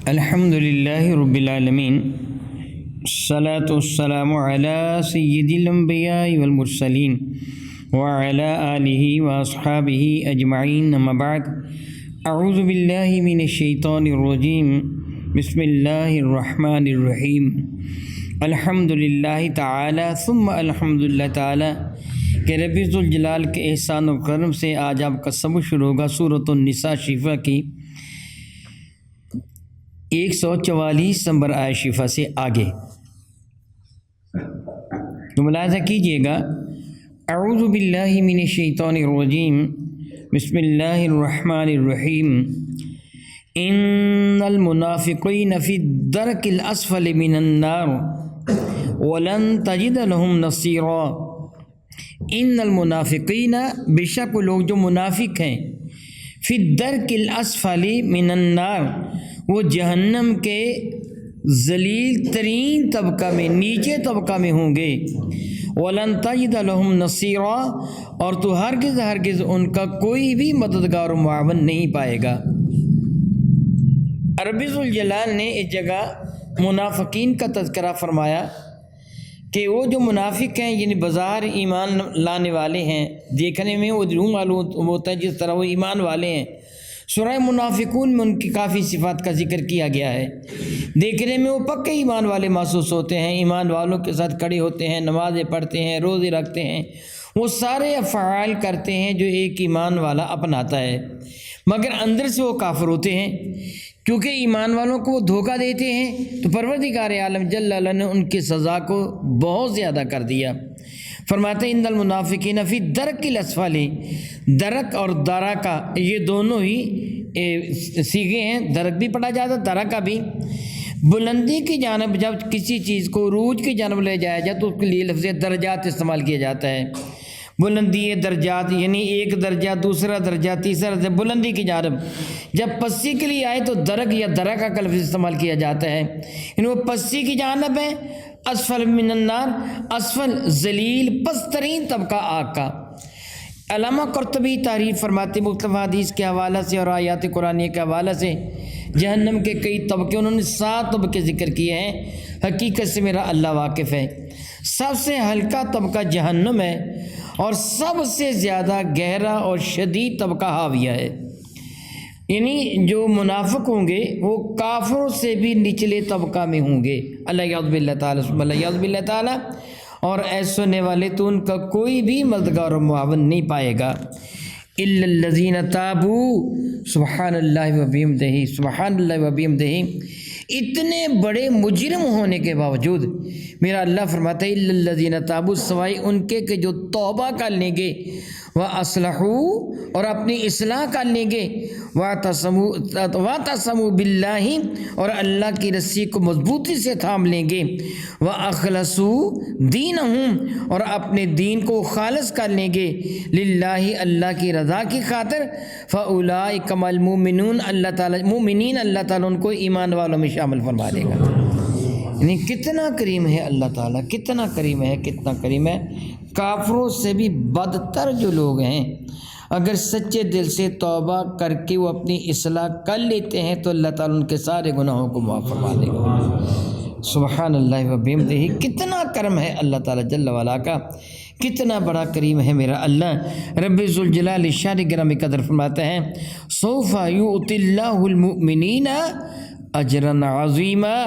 الحمد للہ رب العالمین، الصلاۃ والسلام علی سید الانبیاء والمرسلین وعلی آلہ واصحابہ اجمعین، اما بعد، اعوذ باللہ من الشیطان الرجیم، بسم اللہ الرحمن الرحیم، الحمد للہ تعالی ثم الحمد للہ تعالی کہ رب ذوالجلال کے احسان و کرم سے آج آپ کا سبق شروع ہوگا سورۃ النساء شفا کی 144 نمبر آیت شفا سے آگے۔ تو ملاحظہ کیجئے گا، اعوذ باللہ من الشیطان الرجیم، بسم اللہ الرحمن الرحیم، ان المنافقین فی الدرک الاسفل من النار ولن تجد لهم نصیرا۔ ان المنافقین، بے شک وہ لوگ جو منافق ہیں، فی الدرک الاسفل من النار، وہ جہنم کے ذلیل ترین طبقہ میں، نیچے طبقہ میں ہوں گے۔ وَلَن تَجِدَ لَهُمْ نَصِيرًا، اور تو ہرگز ان کا کوئی بھی مددگار و معاون نہیں پائے گا۔ رب ذوالجلال نے اس جگہ منافقین کا تذکرہ فرمایا کہ وہ جو منافق ہیں، یعنی بظاہر ایمان لانے والے ہیں، دیکھنے میں وہ روح معلوم ہوتا ہے جس طرح وہ ایمان والے ہیں۔ سورہ منافقون میں ان کی کافی صفات کا ذکر کیا گیا ہے۔ دیکھنے میں وہ پکے ایمان والے محسوس ہوتے ہیں، ایمان والوں کے ساتھ کھڑے ہوتے ہیں، نمازیں پڑھتے ہیں، روزے رکھتے ہیں، وہ سارے افعال کرتے ہیں جو ایک ایمان والا اپناتا ہے، مگر اندر سے وہ کافر ہوتے ہیں، کیونکہ ایمان والوں کو وہ دھوکہ دیتے ہیں۔ تو پروردگار عالم جل اللہ نے ان کی سزا کو بہت زیادہ کر دیا۔ فرماتے ہیں ان المنافقین فی الدرک الاسفل، درک اور درکا یہ دونوں ہی صیغے ہیں، درک بھی پڑھا جاتا ہے، درکا بھی۔ بلندی کی جانب جب کسی چیز کو عروج کی جانب لے جایا جائے تو اس کے لیے لفظ درجات استعمال کیا جاتا ہے۔ بلندی درجات، یعنی ایک درجہ، دوسرا درجہ، تیسرا درجہ، بلندی کی جانب۔ جب پسی کے لیے آئے تو درک یا درکا کا لفظ استعمال کیا جاتا ہے، یعنی وہ پسی کی جانب ہے۔ اسفل من النار، اسفل ذلیل پسترین طبقہ آگ کا۔ علامہ قرطبی تعریف فرماتے مختلف حدیث کے حوالہ سے اور آیات قرآنیہ کے حوالہ سے جہنم کے کئی طبقے، انہوں نے 7 طبقے ذکر کیے ہیں۔ حقیقت سے میرا اللہ واقف ہے۔ سب سے ہلکا طبقہ جہنم ہے اور سب سے زیادہ گہرا اور شدید طبقہ حاویہ ہے، یعنی جو منافق ہوں گے وہ کافروں سے بھی نچلے طبقہ میں ہوں گے۔ اللہ یعوذ باللہ تعالیٰ، اللہ یعوذ باللہ تعالیٰ۔ اور ایسے ہونے والے تو ان کا کوئی بھی مددگار و معاون نہیں پائے گا۔ الا الذین تابوا، سبحان اللہ و بحمدہ، سبحان اللہ و بحمدہ۔ اتنے بڑے مجرم ہونے کے باوجود میرا اللہ فرماتا ہے الا الذین تابوا، سوائے ان کے کہ جو توبہ کر لیں گے، وَأَصْلَحُوا، اور اپنی اصلاح کر لیں گے، وَاعْتَصَمُوا بِاللَّهِ، اور اللہ کی رسی کو مضبوطی سے تھام لیں گے، وَأَخْلَصُوا دِينَهُمْ، اور اپنے دین کو خالص کر لیں گے، للہ، اللہ کی رضا کی خاطر، فَأُولَٰئِكَ مَعَ الْمُؤْمِنُونَ، اللہ تعالیٰ مومنین، اللہ تعالیٰ ان کو ایمان والوں میں شامل فرما دے گا۔ یعنی کتنا کریم ہے اللہ تعالیٰ، کتنا کریم ہے، کتنا کریم ہے۔ کافروں سے بھی بدتر جو لوگ ہیں، اگر سچے دل سے توبہ کر کے وہ اپنی اصلاح کر لیتے ہیں تو اللہ تعالیٰ ان کے سارے گناہوں کو معاف فرما دے گا۔ سبحان اللہ و بحمدہ۔ کتنا کرم ہے اللہ تعالیٰ جل وعلا کا، کتنا بڑا کریم ہے میرا اللہ۔ رب ذوالجلال شان گرامی قدر فرماتا ہے سوف یؤتی اللہ المؤمنین اجرا عظیما،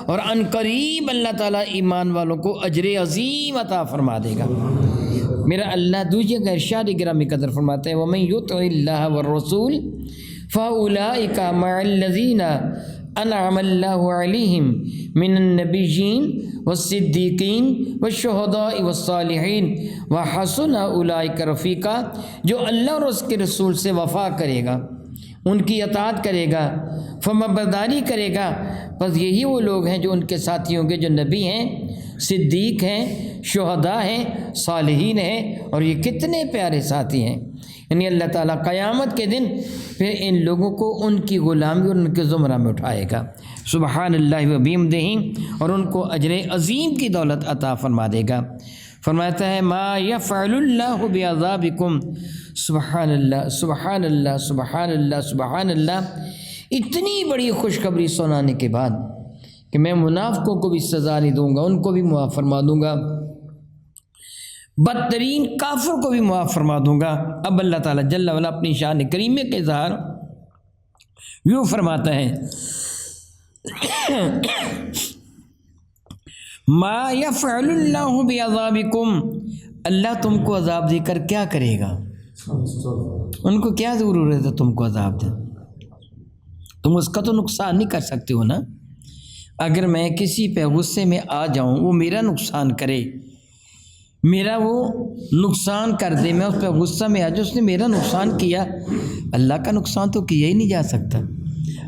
اور ان قریب اللہ تعالیٰ ایمان والوں کو اجر عظیم عطا فرما دے گا۔ میرا اللہ دوسری کا ارشاد گرامی قدر فرماتا ہے وَمَن يُطِعِ اللَّهَ وَالرَّسُولَ فَأُولَٰئِكَ مَعَ الَّذِينَ أَنْعَمَ اللَّهُ عَلَيْهِمْ مِنَ النَّبِيِّينَ وَالصِّدِّيقِينَ وَالشُّهَدَاءِ وَالصَّالِحِينَ وَحَسُنَ أُولَٰئِكَ رَفِيقًا، جو اللہ اور اس کے رسول سے وفا کرے گا، ان کی اطاعت کرے گا، فرمانبرداری کرے گا، بس یہی وہ لوگ ہیں جو ان کے ساتھی ہوں گے جو نبی ہیں، صدیق ہیں، شہداء ہیں، صالحین ہیں، اور یہ کتنے پیارے ساتھی ہیں۔ یعنی اللہ تعالیٰ قیامت کے دن پھر ان لوگوں کو ان کی غلامی اور ان کے زمرہ میں اٹھائے گا، سبحان اللہ و بحمدہ، اور ان کو اجر عظیم کی دولت عطا فرما دے گا۔ فرماتا ہے ما یفعل اللہ بعذابکم، سبحان اللہ سبحان اللہ سبحان اللہ سبحان اللہ۔ اتنی بڑی خوشخبری سنانے کے بعد کہ میں منافقوں کو بھی سزا نہیں دوں گا، ان کو بھی معاف فرما دوں گا، بدترین کافر کو بھی معاف فرما دوں گا، اب اللہ تعالیٰ جل وعلا اپنی شان کریمہ کے اظہار یوں فرماتا ہے ما یفعل اللہ بعذابکم، اللہ تم کو عذاب دے کر کیا کرے گا؟ ان کو کیا ضرورت ہے تم کو عذاب دے؟ تم اس کا تو نقصان نہیں کر سکتے ہو نا۔ اگر میں کسی پہ غصے میں آ جاؤں، وہ میرا نقصان کرے، میرا وہ نقصان کر دے، میں اس پہ غصہ میں آ جاؤں، اس نے میرا نقصان کیا، اللہ کا نقصان تو کیا ہی نہیں جا سکتا۔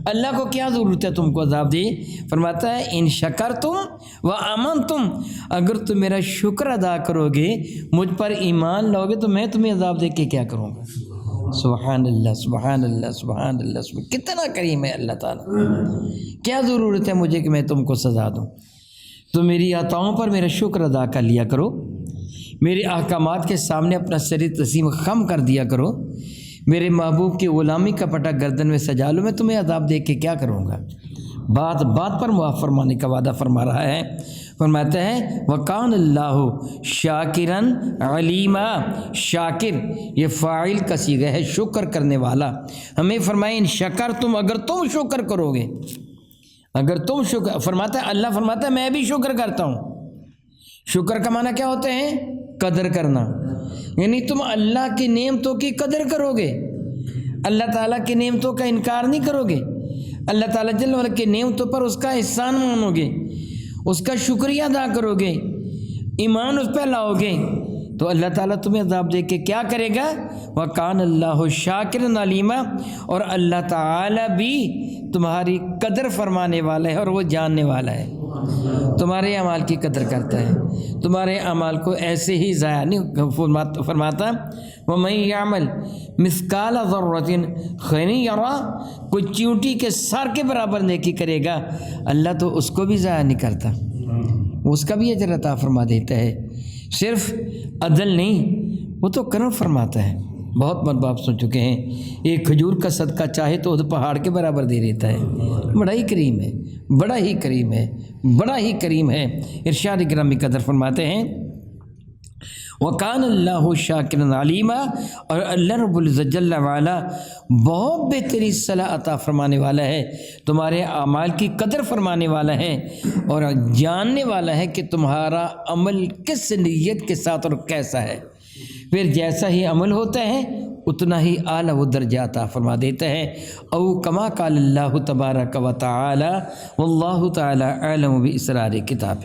اللہ کو کیا ضرورت ہے تم کو عذاب دے؟ فرماتا ہے ان شکرتم و آمنتم، اگر تم میرا شکر ادا کرو گے، مجھ پر ایمان لاؤ گے، تو میں تمہیں عذاب دے کے کیا کروں گا؟ سبحان اللہ سبحان اللہ سبحان اللہ، کتنا کریم ہے اللہ تعالیٰ۔ کیا ضرورت ہے مجھے کہ میں تم کو سزا دوں؟ تو میری عطاؤں پر میرا شکر ادا کر لیا کرو، میرے احکامات کے سامنے اپنا سر تسلیم خم کر دیا کرو، میرے محبوب کی غلامی کا پٹا گردن میں سجا لو، میں تمہیں عذاب دے کے کیا کروں گا؟ بات بات پر معاف فرمانے کا وعدہ فرما رہا ہے۔ فرماتا ہے وَقَانَ اللَّهُ شَاكِرًا عَلِيمًا، شاکر یہ فاعل کا صیغہ ہے، شکر کرنے والا۔ ہمیں فرمائے ان شکر تم، اگر تم شکر کرو گے، اگر تم شکر، فرماتا ہے اللہ فرماتا ہے میں بھی شکر کرتا ہوں۔ شکر کا معنی کیا ہوتا ہے؟ قدر کرنا، یعنی تم اللہ کی نعمتوں کی قدر کرو گے، اللہ تعالیٰ کی نعمتوں کا انکار نہیں کرو گے، اللہ تعالیٰ جل وعلا کی نعمتوں پر اس کا احسان مانو گے، اس کا شکریہ ادا کرو گے، ایمان اس پہ لاؤ گے، تو اللہ تعالیٰ تمہیں عذاب دے کے کیا کرے گا؟ وَقَانَ اللَّهُ شَاكِرًا عَلِيمًا، اور اللہ تعالیٰ بھی تمہاری قدر فرمانے والا ہے اور وہ جاننے والا ہے، تمہارے اعمال کی قدر کرتا ہے، تمہارے اعمال کو ایسے ہی ضائع نہیں فرماتا۔ وَمَن يَعْمَلْ مِثْقَالَ ذَرَّةٍ خَيْرًا يَرَهُ، کوئی چیونٹی کے سر کے برابر نیکی کرے گا، اللہ تو اس کو بھی ضائع نہیں کرتا، اس کا بھی اجر عطا فرما دیتا ہے۔ صرف عدل نہیں، وہ تو کرم فرماتا ہے۔ بہت مرتبہ آپ سن چکے ہیں، ایک کھجور کا صدقہ چاہے تو پہاڑ کے برابر دے دیتا ہے۔ بڑا ہی کریم ہے، بڑا ہی کریم ہے، بڑا ہی کریم ہے۔ ارشاد گرامی قدر فرماتے ہیں وَقَانَ اللَّهُ شَاكِرًا عَلِيمًا، اور اللہ رب العزت جل وعلا بہت بہترین صلاح عطا فرمانے والا ہے، تمہارے اعمال کی قدر فرمانے والا ہے، اور جاننے والا ہے کہ تمہارا عمل کس نیت کے ساتھ اور کیسا ہے۔ پھر جیسا ہی عمل ہوتا ہے اتنا ہی اعلیٰ وہ درجہ عطا فرما دیتا ہے۔ او کما قال اللہ تبارک و تعالی واللہ تعالی اعلم باسرار کتاب۔